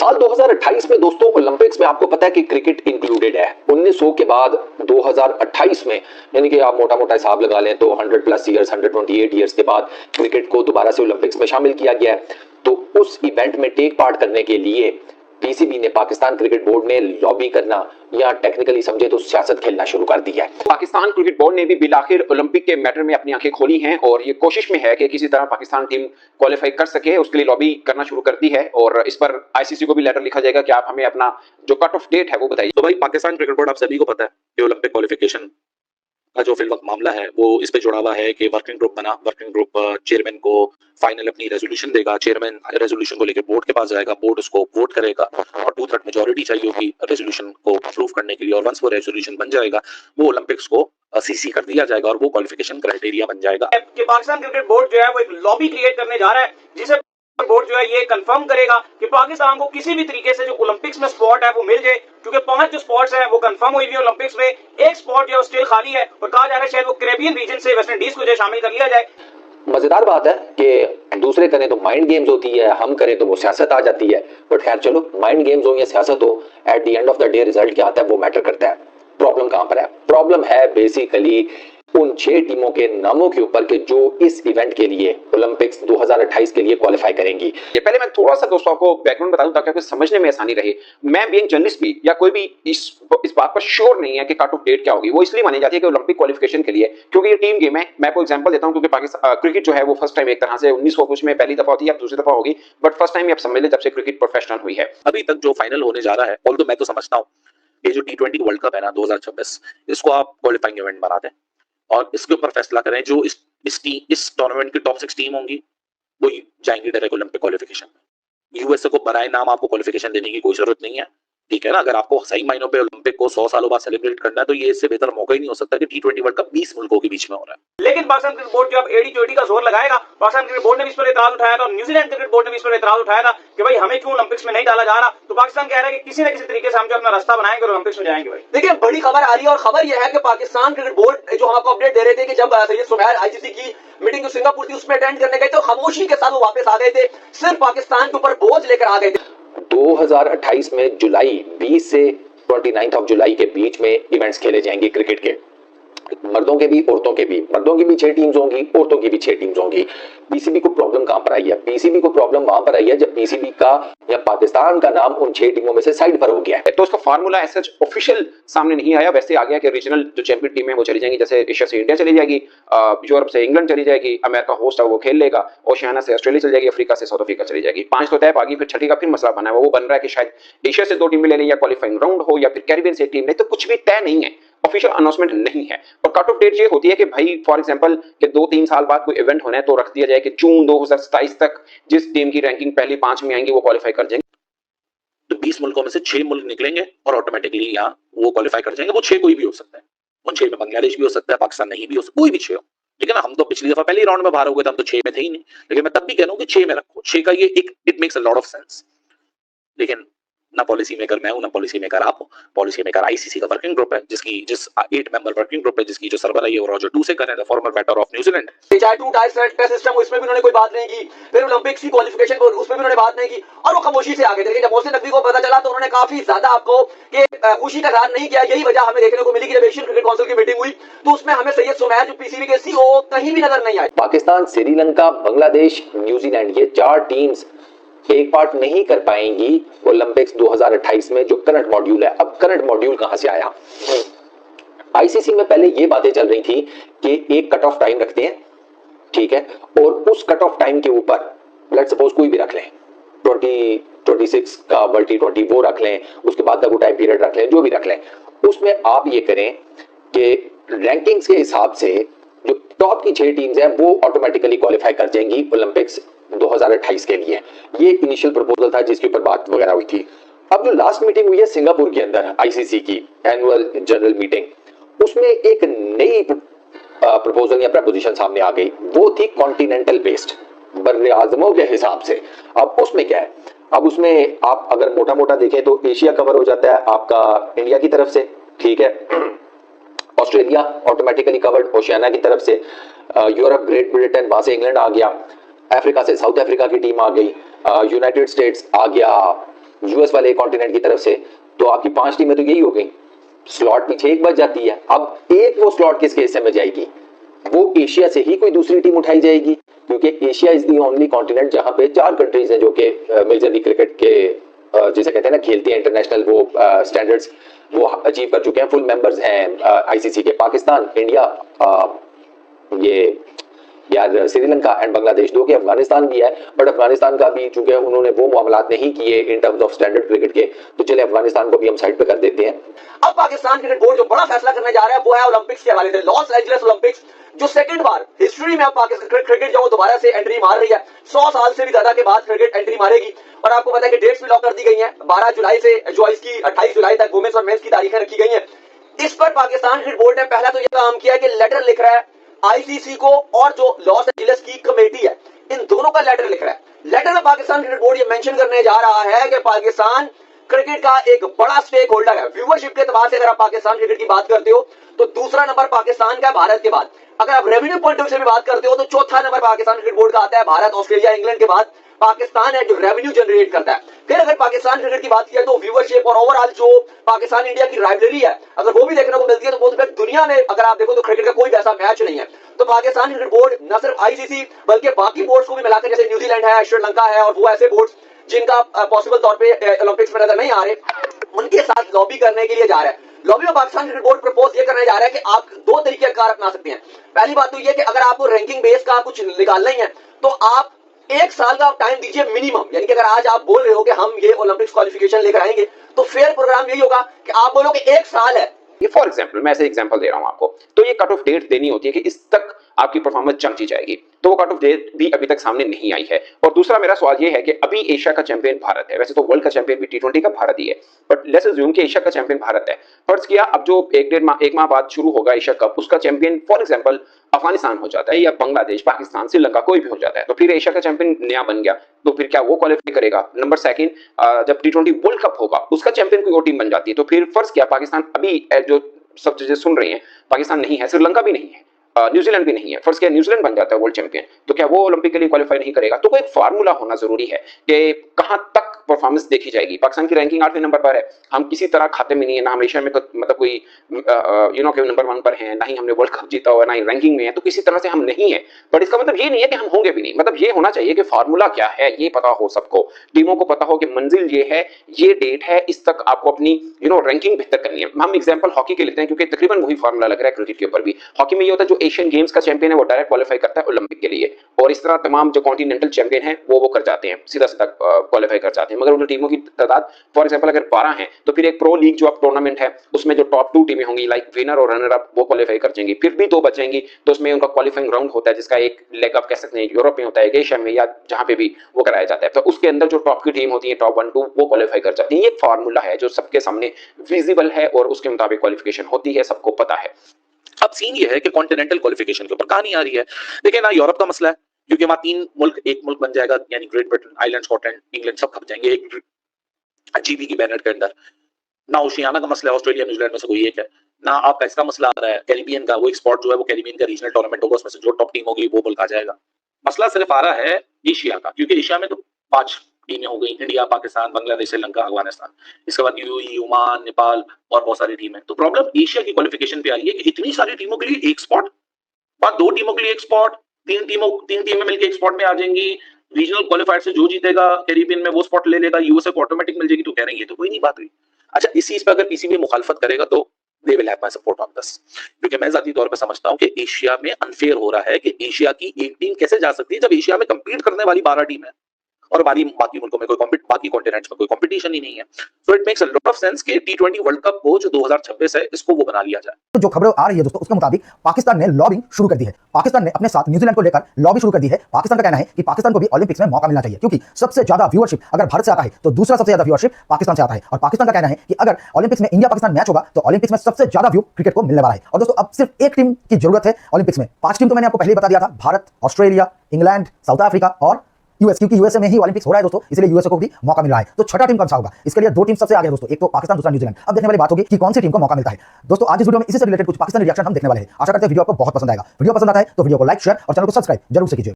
साल 2028 में दोस्तों ओलंपिक्स में आपको पता है कि क्रिकेट इंक्लूडेड है। 1900 के बाद 2028 में, यानी कि आप मोटा मोटा हिसाब लगा लें तो 100+ ईयर्स, 128 ईयर्स के बाद क्रिकेट को दोबारा से ओलंपिक्स में शामिल किया गया है। तो उस इवेंट में टेक पार्ट करने के लिए पीसीबी ने, पाकिस्तान क्रिकेट बोर्ड ने लॉबी करना या टेक्निकली समझे तो सियासत खेलना शुरू कर दिया है। पाकिस्तान क्रिकेट बोर्ड ने भी बिलाखिर ओलंपिक के मैटर में अपनी आंखें खोली हैं और ये कोशिश में है कि किसी तरह पाकिस्तान टीम क्वालिफाई कर सके, उसके लिए लॉबी करना शुरू कर दी है और इस पर आईसीसी को भी लेटर लिखा जाएगा कि आप हमें अपना जो कट ऑफ डेट है वो बताइए। तो भाई पाकिस्तान क्रिकेट बोर्ड, आप सभी को पता है कि ओलंपिक क्वालिफिकेशन का जो फिलवक्त मामला है वो इस पे जुड़ा हुआ है कि वर्किंग ग्रुप बना, वर्किंग ग्रुप चेयरमैन को फाइनल अपनी रेजोल्यूशन देगा, चेयरमैन रेजोल्यूशन को लेकर बोर्ड के पास जाएगा, बोर्ड उसको वोट करेगा और 2/3 मेजोरिटी चाहिए होगी रेजोल्यूशन को अप्रूव करने के लिए और वंस वो रेजोल्यूशन बन जाएगा वो ओलंपिक्स को सीसी कर दिया जाएगा और वो क्वालिफिकेशन क्राइटेरिया बन जाएगा। कि पाकिस्तान क्रिकेट बोर्ड जो है वो एक लॉबी क्रिएट करने जा रहा है जिसे बोर्ड जो है ये कंफर्म करेगा कि पाकिस्तान को किसी भी तरीके से जो ओलंपिक्स में स्पॉट है वो मिल जाए, क्योंकि 5 जो स्पॉट्स हैं वो कंफर्म हुई हुई है ओलंपिक्स में, एक स्पॉट जो है स्टिल खाली है और कहा जा रहा है शायद वो कैरेबियन रीजन से वेस्ट इंडीज को जो शामिल कर लिया जाए। मजेदार बात है कि दूसरे करें तो माइंड गेम्स होती है, हम करें तो वो सियासत आ जाती है। बट खैर चलो, माइंड गेम्स हो या सियासत हो, at the end of the day result क्या आता है वो मैटर करता है। प्रॉब्लम कहां पर है? प्रॉब्लम है बेसिकली उन 6 टीमों के नामों के ऊपर के जो इस इवेंट के लिए ओलंपिक्स 2028 के लिए क्वालिफाई करेंगी। ये पहले मैं थोड़ा सा दोस्तों आपको बैकग्राउंड बता दूं ताकि आपको समझने में आसानी रहे। मैं बीइंग जर्नलिस्ट भी या कोई भी इस बात पर श्योर नहीं है कि कट ऑफ डेट क्या होगी। वो इसलिए मानी जाती है कि ओलंपिक क्वालिफिकेशन के लिए, क्योंकि ये टीम गेम है। मैं आपको एग्जांपल देता हूं, क्योंकि पाकिस्तान क्रिकेट जो है वो फर्स्ट टाइम एक तरह से 1900 कुछ में पहली दफा होती है, अब दूसरी दफा होगी, बट फर्स्ट टाइम आप समझ लें जब से क्रिकेट प्रोफेशनल हुई है। अभी तक जो फाइनल होने जा रहा है, ऑल्दो मैं तो समझता हूँ ये जो T20 वर्ल्ड कप है ना 2026, इसको आप क्वालिफाइंग इवेंट बना दें और इसके ऊपर फैसला करें जो इस टूर्नामेंट की टॉप 6 टीम होंगी वो जाएंगी डायरेक्ट ओलंपिक क्वालिफिकेशन में। यूएसए को बनाए नाम आपको क्वालिफिकेशन देने की कोई जरूरत नहीं है, ठीक है ना। अगर आपको सही मायनों पे ओलंपिक को 100 सालों बाद सेलिब्रेट करना है तो ये इससे बेहतर मौका ही नहीं हो सकता कि T20 वर्ल्ड कप 20 मुल्कों के बीच में हो रहा है। लेकिन पाकिस्तान क्रिकेट बोर्ड जो अब एडी का जोर लगाएगा, पाकिस्तान क्रिकेट बोर्ड ने भी इस पर एतराज उठाया था और न्यूजीलैंड क्रिकेट बोर्ड ने भी इस पर एतराज उठाया था कि भाई हमें क्यों ओलंपिक्स में नहीं डाला जा रहा। तो पाकिस्तान कह रहा है कि किसी न किसी तरीके से हम जो अपना रास्ता बनाएंगे और ओलंपिक्स में जाएंगे। भाई देखिए, बड़ी खबर आ रही है और खबर यह है कि पाकिस्तान क्रिकेट बोर्ड जो हम आपको अपडेट दे रहे थे कि जब सैयद सुमैर आईसीसी की मीटिंग जो सिंगापुर थी उसमें अटेंड करने गए तो खामोशी के साथ वो वापस आ गए थे, सिर्फ पाकिस्तान के ऊपर बोझ लेकर आ गए थे। 2028 में जुलाई 20 से 29 जुलाई के बीच में इवेंट्स खेले जाएंगे क्रिकेट के, मर्दों के भी औरतों के भी। मर्दों की भी 6 टीम्स होंगी, औरतों की भी 6 टीम्स होंगी। पीसीबी को प्रॉब्लम कहां पर आई है? पीसीबी को प्रॉब्लम वहां पर आई है जब पीसीबी का या पाकिस्तान का नाम उन 6 टीमों में से साइड पर हो गया है। तो उसका फार्मूला ऐसा ऑफिशियल सामने नहीं आया, वैसे आ गया कि रीजनल जो चैंपियन टीम है वो चली जाएंगी। जैसे एशिया से इंडिया चली जाएगी, यूरोप से इंग्लैंड चली जाएगी, अमेरिका होस्ट है वो खेल लेगा, ओशियाना से ऑस्ट्रेलिया चली जाएगी, अफ्रीका से साउथ अफ्रीका चली जाएगी। 5 तो तय बाकी, फिर छठी का फिर मसला बना है, वो बन रहा है कि शायद एशिया से 2 टीमें ले लें या क्वालिफाइंग राउंड हो या फिर कैरिबियन से 1 टीम ले, तो कुछ भी तय नहीं है, ऑफिशियल अनाउंसमेंट नहीं है। और कट ऑफ डेट ये होती है कि भाई फॉर एग्जांपल कि 2-3 साल बाद कोई इवेंट होना है तो रख दिया जाए कि जून 2027 तक जिस टीम की रैंकिंग पहली 5 में आएंगी वो क्वालिफाई कर जाएंगे। तो 20 मुल्कों में से 6 मुल्क निकलेंगे और ऑटोमेटिकली यहाँ वो क्वालिफाई कर जाएंगे। वो 6 कोई भी हो सकता है, उन 6 में बांग्लादेश भी हो सकता है, पाकिस्तान नहीं भी हो सकता, कोई भी 6 हो। लेकिन हम तो पिछली दफा पहले राउंड में बाहर हो गए थे, हम तो 6 में थे ही नहीं। लेकिन मैं तब भी कह रहा हूँ कि 6 में रखो, 6 का ये एक it makes a lot of sense. लेकिन ना पॉलिसी मेकर मैं हूं, ना पॉलिसी मेकर आप हो। पॉलिसी मेकर आईसीसी का वर्किंग ग्रुप है जिस 8 मेंबर वर्किंग ग्रुप है जिसकी जो सरबराह है वो रॉजर टूसेक है, the former batter of New Zealand. चाहे 2 टेस्ट सिस्टम हो, इसमें भी उन्होंने कोई बात नहीं की। फिर ओलंपिक्स की क्वालिफिकेशन पर उसमें भी उन्होंने बात नहीं की और वो खामोशी से आ गए थे। लेकिन जब मोहसिन नकवी को पता चला तो उन्होंने काफी ज्यादा आपको खुशी का इजहार नहीं किया। यही वजह हमें देखने को मिली कि जब एशियन क्रिकेट काउंसिल की मीटिंग हुई तो उसमें हमें सैयद सुमैर जो पीसीबी के सीईओ कहीं भी नजर नहीं आए। पाकिस्तान, श्रीलंका, बांग्लादेश, न्यूजीलैंड, ये 4 टीम्स एक पार्ट नहीं कर पाएंगी ओलंपिक्स 2028 में जो करंट मॉड्यूल है। अब करंट मॉड्यूल कहां से आया? आईसीसी में पहले ये बातें चल रही थी कि एक कट ऑफ टाइम रखते हैं, ठीक है, और उस कट ऑफ टाइम के ऊपर लेट्स सपोज कोई भी रख लें, 2026 का वर्ल्ड T20 वो रख लें, उसके बाद का वो टाइम पीरियड रख लें, जो भी रख लें, उसमें आप ये करें कि रैंकिंग्स के हिसाब से जो टॉप की 6 टीम्स हैं वो ऑटोमेटिकली क्वालिफाई कर जाएंगी ओलंपिक्स 2028 के लिए। ये इनिशियल प्रपोजल था जिसके ऊपर बात वगैरह हुई थी। अब जो लास्ट मीटिंग हुई है सिंगापुर के अंदर आईसीसी की एनुअल जनरल मीटिंग, उसमें एक नई प्रपोजल या प्रपोजिशन सामने आ गई। वो थी कॉन्टिनेंटल बेस्ड, बर्रे आजमों के हिसाब से। अब उसमें क्या है? अब उसमें आप अगर मोटा मोटा देखें तो एशिया कवर हो जाता है आपका इंडिया की तरफ से, ठीक है, ऑस्ट्रेलिया ऑटोमेटिकली कवर्ड ओशियाना की तरफ से, यूरोप, ग्रेट ब्रिटेन, वहां से इंग्लैंड आ गया, अफ्रीका से साउथ अफ्रीका की टीम आ गई, यूनाइटेड स्टेट्स आ गया, यूएस वाले कॉन्टिनेंट की तरफ से, तो आपकी 5 टीमें तो यही हो गई, स्लॉट पीछे एक बच जाती है। अब एक वो स्लॉट किसके हिस्से में जाएगी? वो एशिया से ही कोई दूसरी टीम उठाई जाएगी, क्योंकि Asia is the only continent जहां पे 4 कंट्रीज हैं जो कि मेजर लीग क्रिकेट के जिसे कहते हैं ना खेलती हैं इंटरनेशनल वो स्टैंडर्ड्स वो अचीव कर चुके हैं, फुल मेंबर्स हैं आईसीसी के। पाकिस्तान, इंडिया, ये यार श्रीलंका एंड बांग्लादेश, दो के अफगानिस्तान भी है, बट अफगानिस्तान का भी चूंकि उन्होंने वो मामलात नहीं किए in terms of standard cricket के, तो चले अफगानिस्तान को भी हम साइड पे कर देते हैं। अब पाकिस्तान क्रिकेट बोर्ड जो बड़ा फैसला करने जा रहा है वो है ओलंपिक्स के हवाले से। लॉस एंजलिस ओलंपिक्स जो सेकंड बार हिस्ट्री में अब पाकिस्तान क्रिकेट जो दोबारा से एंट्री मार रही है, 100 साल से भी ज्यादा के बाद क्रिकेट एंट्री मारेगी। और आपको पता है कि डेट्स भी लॉक कर दी गई हैं, 12 जुलाई से जो इसकी 28 जुलाई तक वुमेन्स और मेंस की तारीखें रखी गई हैं। इस पर पाकिस्तान क्रिकेट बोर्ड ने पहला तो यह काम किया कि लेटर लिख रहा है आईसीसी को और जो लॉस एंजलिस की कमेटी है, इन दोनों का लेटर लिख रहा है। लेटर में पाकिस्तान क्रिकेट बोर्ड ये मेंशन करने जा रहा है कि पाकिस्तान क्रिकेट का एक बड़ा स्टेक होल्डर है। व्यूअरशिप के एतबार से अगर आप पाकिस्तान क्रिकेट की बात करते हो तो दूसरा नंबर पाकिस्तान का भारत के बाद। अगर आप रेवेन्यू पॉइंट ऑफ व्यू से भी बात करते हो तो चौथा नंबर पाकिस्तान क्रिकेट बोर्ड का आता है। भारत, ऑस्ट्रेलिया, इंग्लैंड के बाद पाकिस्तान है जो रेवेन्यू जनरेट करता है। फिर अगर पाकिस्तान क्रिकेट की बात किया तो व्यूअरशिप और ओवरऑल जो पाकिस्तान इंडिया की राइवलरी है, अगर वो भी देखने को मिलती है तो बहुत दुनिया में अगर आप देखो तो क्रिकेट का कोई वैसा मैच नहीं है। तो पाकिस्तान क्रिकेट बोर्ड न सिर्फ आईसीसी बल्कि बाकी बोर्ड्स को भी मिलाकर, जैसे न्यूजीलैंड है, श्रीलंका है और वो ऐसे बोर्ड्स जिनका पॉसिबल तौर पे ओलंपिक्स में नजर नहीं आ रहे, उनके साथ लॉबी करने के लिए जा रहा है। लॉबी में पाकिस्तान क्रिकेट बोर्ड प्रपोज ये करने जा रहा है कि आप 2 तरीके कार अपना सकते हैं। पहली बात तो ये कि अगर आपको रैंकिंग बेस का कुछ निकालना ही है तो आप 1 साल का टाइम दीजिए मिनिमम। यानी कि अगर आज आप बोल रहे हो कि हम ये ओलंपिक्स क्वालिफिकेशन लेकर आएंगे तो फेयर प्रोग्राम यही होगा कि आप बोलो कि 1 साल है। ये फॉर एग्जाम्पल, मैं ऐसे एग्जाम्पल दे रहा हूं आपको, तो ये कट ऑफ डेट देनी होती है कि इस तक आपकी परफॉर्मेंस जमती जाएगी, तो वो कट ऑफ डेट भी अभी तक सामने नहीं आई है। और दूसरा मेरा सवाल ये है कि अभी एशिया का चैंपियन भारत है, वैसे तो वर्ल्ड का चैंपियन भी T20 का भारत ही है, बट लेट्स अज्यूम कि एशिया का चैंपियन भारत है। फर्ज किया अब जो एक माह बाद शुरू होगा एशिया कप, उसका चैंपियन फॉर एग्जाम्पल अफगानिस्तान हो जाता है या बांग्लादेश, पाकिस्तान, श्रीलंका कोई भी हो जाता है, तो फिर एशिया का चैंपियन नया बन गया, तो फिर क्या वो क्वालिफाई करेगा? नंबर सेकंड, जब T20 वर्ल्ड कप होगा उसका चैंपियन कोई और टीम बन जाती है, तो फिर फर्ज किया पाकिस्तान अभी जो सब चीजें सुन रही हैं, पाकिस्तान नहीं है, श्रीलंका भी नहीं है, न्यूजीलैंड भी नहीं है, फर्स्ट क्या न्यूजीलैंड बन जाता है वर्ल्ड चैंपियन, तो क्या वो ओलंपिक के लिए क्वालिफाई नहीं करेगा? तो कोई एक फार्मूला होना जरूरी है कि कहां तक परफॉर्मेंस देखी जाएगी। पाकिस्तान की रैंकिंग 8वें नंबर पर है, हम किसी तरह खाते में नहीं है, ना हम एशिया में मतलब कोई के नंबर 1 पर हैं, ना ही हमने वर्ल्ड कप जीता हुआ, ना ही रैंकिंग में है, तो किसी तरह से हम नहीं है। बट इसका मतलब ये नहीं है कि हम होंगे भी नहीं, मतलब ये होना चाहिए कि फार्मूला क्या है ये पता हो सबको, टीमों को पता हो कि मंजिल ये है, ये डेट है, इस तक आपको अपनी रैंकिंग बेहतर करनी है। हम एग्जाम्पल हॉकी के लेते हैं क्योंकि तकरीबन वही फार्मूला लग रहा है क्रिकेट के ऊपर भी। हॉकी में ये होता है जो एशियन गेम्स का चैंपियन है वो डायरेक्ट क्वालिफाई करता है ओलंपिक के लिए, और इस तरह तमाम जो कॉन्टिनेंटल चैंपियन है वो कर जाते हैं, सीधा सीधा क्वालिफाई कर जाते हैं। मगर उन टीमों की तादाद फॉर एग्जांपल अगर 12 हैं तो फिर एक प्रो लीग जो अब टूर्नामेंट है उसमें जो टॉप 2 टीमें होंगी लाइक विनर और रनर अप वो क्वालिफाई कर जाएंगी, फिर भी 2 बचेंगी, तो उसमें उनका क्वालिफाइंग राउंड होता है जिसका एक लेग आप कह सकते हैं यूरोप में होता है, एशिया में या जहां पे भी वो कराया जाता है, तो उसके अंदर जो टॉप की टीम होती है टॉप 1-2 वो क्वालिफाई कर जाती है। ये फार्मूला है जो सबके सामने विजिबल है और उसके मुताबिक क्वालिफिकेशन होती है, सबको पता है। अब सीन ये है कि कॉन्टिनेंटल क्वालिफिकेशन के ऊपर कहानी आ रही है। देखिए ना, यूरोप का मसला है क्योंकि वहां 3 मुल्क एक मुल्क बन जाएगा, यानी great Britain, Ireland, Scotland, England सब खप जाएंगे एक जीबी की बैनर के अंदर। ना ओशियाना का मसला है, ऑस्ट्रेलिया न्यूजीलैंड में से कोई एक है, ना आपका इसका मसला आ रहा है कैरिबियन का, वो एक स्पॉट जो है वो कैरिबियन का रीजनल टूर्नामेंट होगा, उसमें से जो टॉप टीम होगी वो मुल्क आ जाएगा। मसला सिर्फ आ रहा है एशिया का, क्योंकि एशिया में तो 5 टीमें हो गई, इंडिया, पाकिस्तान, बांग्लादेश, श्रीलंका, अफगानिस्तान, इसके बाद यूएई, ओमान, नेपाल और बहुत सारी टीमें। तो प्रॉब्लम एशिया की क्वालिफिकेशन पे आ रही है कि इतनी सारी टीमों के लिए एक स्पॉट, बाद 2 टीमों के लिए एक स्पॉट, 3 टीमें मिलकर एक स्पॉट में आ जाएंगी, रीजनल क्वालिफायर से जो जीतेगा कैरिबियन में वो स्पॉट ले लेगा, यूएसए को ऑटोमेटिक मिल जाएगी। तो कह रहे हैं ये तो कोई नहीं बात हुई। अच्छा, इस चीज पर अगर पीसीबी मुखालफत करेगा तो they will have my support on this, क्योंकि मैं जाती तौर पे समझता हूं कि एशिया में अनफेयर हो रहा है कि एशिया की एक टीम कैसे जा सकती है जब एशिया में कंपीट करने वाली 12 टीम है और बाकी मुल्कों में बाकी कॉन्टिनेंट्स में कोई कंपटीशन ही नहीं है। So it makes a lot of sense कि T20 वर्ल्ड कप को जो 2026 है इसको वो बना लिया जाए। तो जो खबरें आ रही है दोस्तों उसके मुताबिक पाकिस्तान ने लॉबिंग शुरू कर दी है। पाकिस्तान ने अपने साथ न्यूजीलैंड को लेकर लॉबी शुरू कर दी है। पाकिस्तान का कहना है कि पाकिस्तान को भी ओलंपिक्स में मौका मिलना चाहिए, क्योंकि सबसे ज्यादा व्यूअरशिप अगर भारत से आता है तो दूसरा सबसे ज्यादा व्यूअरशिप पाकिस्तान से आता है। और पाकिस्तान का कहना है कि अगर ओलंपिक्स में इंडिया पाकिस्तान मैच होगा तो ओलंपिक्स में सबसे ज्यादा व्यू क्रिकेट को मिलने वाला है। और दोस्तों अब सिर्फ एक टीम की जरूरत है ओलंपिक्स में। 5 टीम तो मैंने आपको पहले ही बता दिया था, Bharat, Australia, England, south Africa और यूएस, क्योंकि यूएसए में ही ओलंपिक्स हो रहा है दोस्तों, इसलिए यूएसए को भी मौका मिल रहा है। तो छठा टीम कौन सा होगा? इसके लिए 2 टीम सबसे आगे है दोस्तों, एक तो पाकिस्तान, दूसरा न्यूजीलैंड। अब देखने वाली बात होगी कि कौन सी टीम को मौका मिलता है। दोस्तों आज इस वीडियो में इसी से रिलेटेड कुछ पाकिस्तानी रिएक्शन हम देखने वाले हैं। आशा करते हैं वीडियो आपको बहुत पसंद आएगा। वीडियो पसंद आता है तो वीडियो को लाइक, शेयर और चैनल को सब्सक्राइब जरूर से कीजिए।